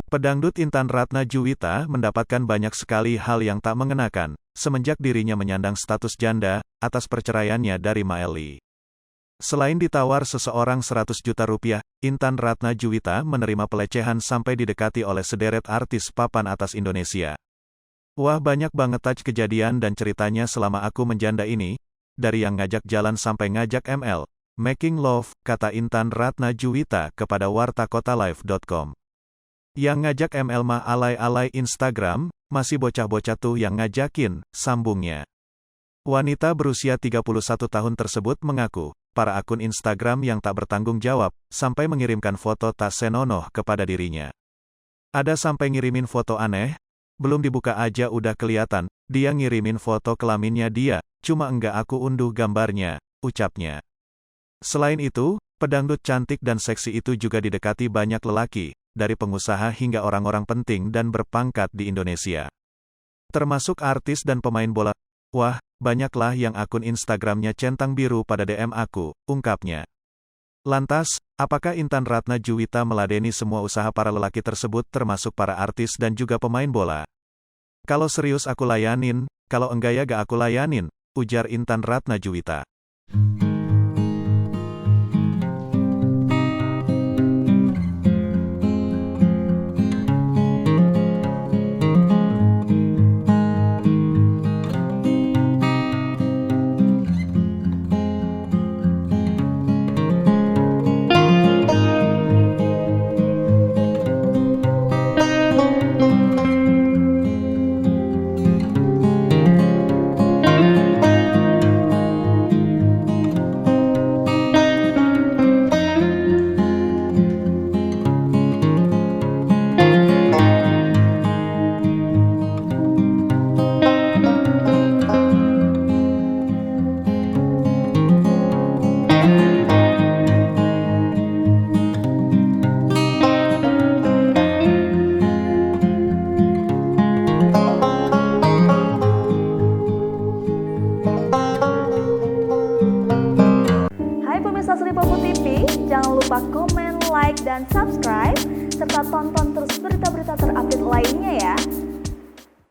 Pedangdut Intan Ratna Juwita mendapatkan banyak sekali hal yang tak mengenakan, semenjak dirinya menyandang status janda, atas perceraiannya dari Maeli. Selain ditawar seseorang 100 juta rupiah, Intan Ratna Juwita menerima pelecehan sampai didekati oleh sederet artis papan atas Indonesia. Wah, banyak banget touch kejadian dan ceritanya selama aku menjanda ini, dari yang ngajak jalan sampai ngajak ML, making love, kata Intan Ratna Juwita kepada wartakotalive.com. Yang ngajak ML mah alay-alay Instagram, masih bocah-bocah tuh yang ngajakin, sambungnya. Wanita berusia 31 tahun tersebut mengaku, para akun Instagram yang tak bertanggung jawab, sampai mengirimkan foto tak senonoh kepada dirinya. Ada sampai ngirimin foto aneh, belum dibuka aja udah kelihatan, dia ngirimin foto kelaminnya dia, cuma enggak aku unduh gambarnya, ucapnya. Selain itu, pedangdut cantik dan seksi itu juga didekati banyak lelaki, dari pengusaha hingga orang-orang penting dan berpangkat di Indonesia. Termasuk artis dan pemain bola. Wah, banyaklah yang akun Instagramnya centang biru pada DM aku, ungkapnya. Lantas, apakah Intan Ratna Juwita meladeni semua usaha para lelaki tersebut termasuk para artis dan juga pemain bola? Kalau serius aku layanin, kalau enggak ya gak aku layanin, ujar Intan Ratna Juwita. Hai pemirsa Sri Popo TV, jangan lupa komen, like, dan subscribe, serta tonton